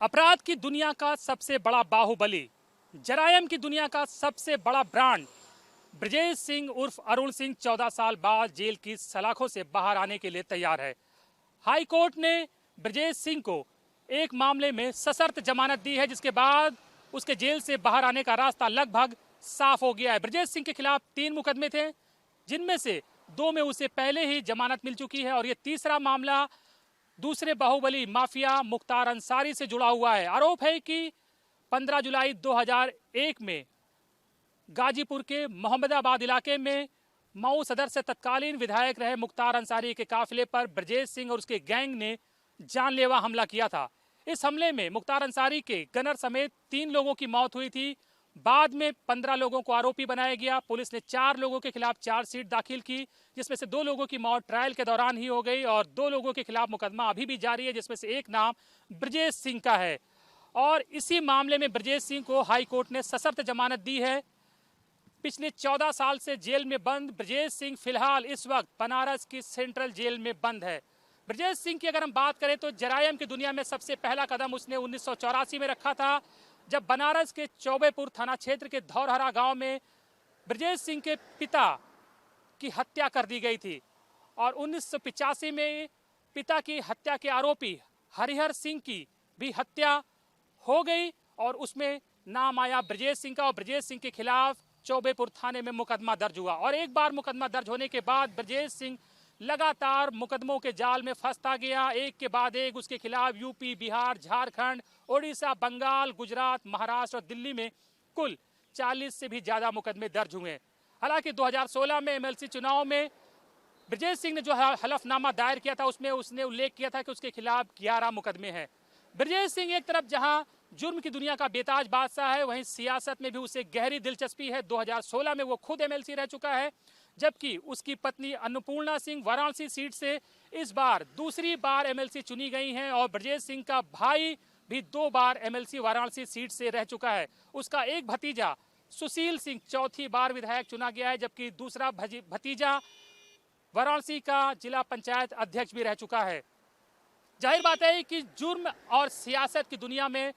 अपराध की दुनिया का सबसे बड़ा बाहुबली, जरायम की दुनिया का सबसे बड़ा ब्रांड ब्रजेश सिंह उर्फ अरुण सिंह 14 साल बाद जेल की सलाखों से बाहर आने के लिए तैयार है। हाई कोर्ट ने ब्रजेश सिंह को एक मामले में सशर्त जमानत दी है, जिसके बाद उसके जेल से बाहर आने का रास्ता लगभग साफ हो गया है। ब्रजेश सिंह के खिलाफ 3 मुकदमे थे, जिनमें से 2 में उसे पहले ही जमानत मिल चुकी है और ये तीसरा मामला दूसरे बाहुबली माफिया मुख्तार अंसारी से जुड़ा हुआ है। आरोप है कि 15 जुलाई 2001 में गाजीपुर के मोहम्मदाबाद इलाके में मऊ सदर से तत्कालीन विधायक रहे मुख्तार अंसारी के काफिले पर ब्रजेश सिंह और उसके गैंग ने जानलेवा हमला किया था। इस हमले में मुख्तार अंसारी के गनर समेत 3 लोगों की मौत हुई थी। बाद में 15 लोगों को आरोपी बनाया गया। पुलिस ने 4 लोगों के खिलाफ चार्जशीट दाखिल की, जिसमें से 2 लोगों की मौत ट्रायल के दौरान ही हो गई और 2 लोगों के खिलाफ मुकदमा अभी भी जारी है, जिसमें से एक नाम ब्रजेश सिंह का है। और इसी मामले में ब्रजेश सिंह को हाई कोर्ट ने सशर्त जमानत दी है। पिछले 14 साल से जेल में बंद ब्रजेश सिंह फिलहाल इस वक्त बनारस की सेंट्रल जेल में बंद है। ब्रजेश सिंह की अगर हम बात करें तो जरायम की दुनिया में सबसे पहला कदम उसने 1984 में रखा था, जब बनारस के चौबेपुर थाना क्षेत्र के धौरहरा गांव में ब्रजेश सिंह के पिता की हत्या कर दी गई थी। और 1985 में पिता की हत्या के आरोपी हरिहर सिंह की भी हत्या हो गई और उसमें नाम आया ब्रजेश सिंह का और ब्रजेश सिंह के खिलाफ चौबेपुर थाने में मुकदमा दर्ज हुआ। और एक बार मुकदमा दर्ज होने के बाद ब्रजेश सिंह लगातार मुकदमों के जाल में फंसता गया। एक के बाद एक उसके खिलाफ यूपी, बिहार, झारखंड, ओडिशा, बंगाल, गुजरात, महाराष्ट्र और दिल्ली में कुल 40 से भी ज्यादा मुकदमे दर्ज हुए। हालांकि 2016 में एमएलसी चुनाव में ब्रजेश सिंह ने जो हलफनामा दायर किया था उसमें उसने उल्लेख किया था कि उसके खिलाफ 11 मुकदमे हैं। ब्रजेश सिंह एक तरफ जहां जुर्म की दुनिया का बेताज बादशाह है, वहीं सियासत में भी उसे गहरी दिलचस्पी है। 2016 में वो खुद एमएलसी रह चुका है, जबकि उसकी पत्नी अन्नपूर्णा सिंह वाराणसी सीट से इस बार दूसरी बार एमएलसी चुनी गई हैं और ब्रजेश सिंह का भाई भी 2 बार एमएलसी वाराणसी सीट से रह चुका है। उसका एक भतीजा सुशील सिंह चौथी बार विधायक चुना गया है, जबकि दूसरा भतीजा वाराणसी का जिला पंचायत अध्यक्ष भी रह चुका है। जाहिर बात है कि जुर्म और सियासत की दुनिया में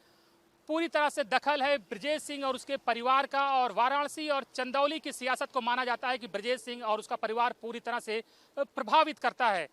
पूरी तरह से दखल है ब्रजेश सिंह और उसके परिवार का, और वाराणसी और चंदौली की सियासत को माना जाता है कि ब्रजेश सिंह और उसका परिवार पूरी तरह से प्रभावित करता है।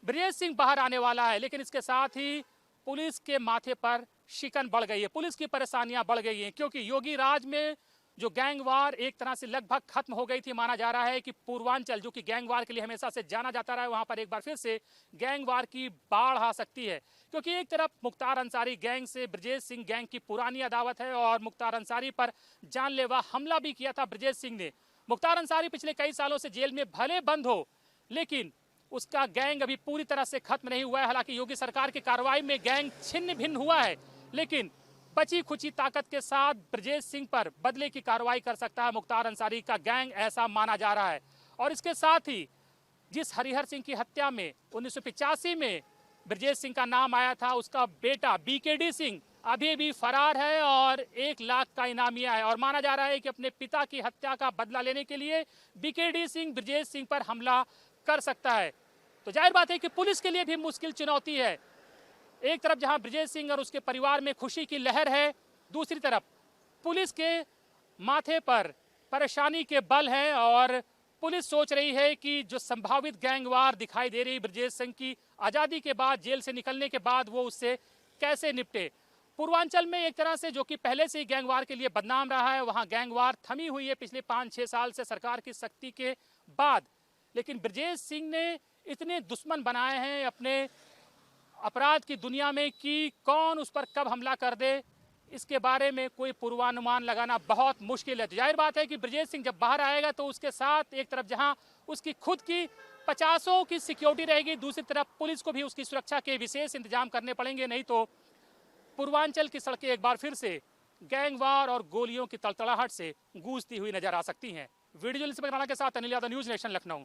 ब्रजेश सिंह बाहर आने वाला है, लेकिन इसके साथ ही पुलिस के माथे पर शिकन बढ़ गई है, पुलिस की परेशानियां बढ़ गई हैं, क्योंकि योगी राज में जो गैंगवार एक तरह से लगभग खत्म हो गई थी। माना जा रहा है कि पूर्वांचल, जो कि गैंगवार के लिए हमेशा से जाना जाता रहा है, वहां पर एक बार फिर से गैंगवार की बाढ़ आ सकती है, क्योंकि एक तरफ मुख्तार अंसारी गैंग से ब्रजेश सिंह गैंग की पुरानी अदावत है और मुख्तार अंसारी पर जानलेवा हमला भी किया था ब्रजेश सिंह ने। मुख्तार अंसारी पिछले कई सालों से जेल में भले बंद हो, लेकिन उसका गैंग अभी पूरी तरह से खत्म नहीं हुआ है। हालांकि योगी सरकार की कार्रवाई में गैंग छिन्न भिन्न हुआ है, लेकिन बची खुची ताकत के साथ ब्रजेश सिंह पर बदले की कार्रवाई कर सकता है मुख्तार अंसारी का गैंग, ऐसा माना जा रहा है। और इसके साथ ही जिस हरिहर सिंह की हत्या में 1985 में ब्रजेश सिंह का नाम आया था, उसका बेटा बीकेडी सिंह अभी भी फरार है और 1 लाख का इनामिया है। और माना जा रहा है कि अपने पिता की हत्या का बदला लेने के लिए बीकेडी सिंह ब्रजेश सिंह पर हमला कर सकता है। तो जाहिर बात है कि पुलिस के लिए भी मुश्किल चुनौती है। एक तरफ जहां ब्रजेश सिंह और उसके परिवार में खुशी की लहर है, दूसरी तरफ पुलिस के माथे पर परेशानी के बल हैं और पुलिस सोच रही है कि जो संभावित गैंगवार दिखाई दे रही ब्रजेश सिंह की आज़ादी के बाद, जेल से निकलने के बाद, वो उससे कैसे निपटे। पूर्वांचल में एक तरह से, जो कि पहले से ही गैंगवार के लिए बदनाम रहा है, वहाँ गैंगवार थमी हुई है पिछले 5-6 साल से सरकार की सख्ती के बाद। लेकिन ब्रजेश सिंह ने इतने दुश्मन बनाए हैं अपने अपराध की दुनिया में कि कौन उस पर कब हमला कर दे, इसके बारे में कोई पूर्वानुमान लगाना बहुत मुश्किल है। तो जाहिर बात है कि ब्रजेश सिंह जब बाहर आएगा तो उसके साथ एक तरफ जहां उसकी खुद की 50 की सिक्योरिटी रहेगी, दूसरी तरफ पुलिस को भी उसकी सुरक्षा के विशेष इंतजाम करने पड़ेंगे, नहीं तो पूर्वांचल की सड़कें एक बार फिर से गैंगवार और गोलियों की तड़तड़ाहट से गूंजती हुई नजर आ सकती हैं। वीडियो जर्नलिस्ट के साथ अनिल यादव, न्यूज़ नेशन, लखनऊ।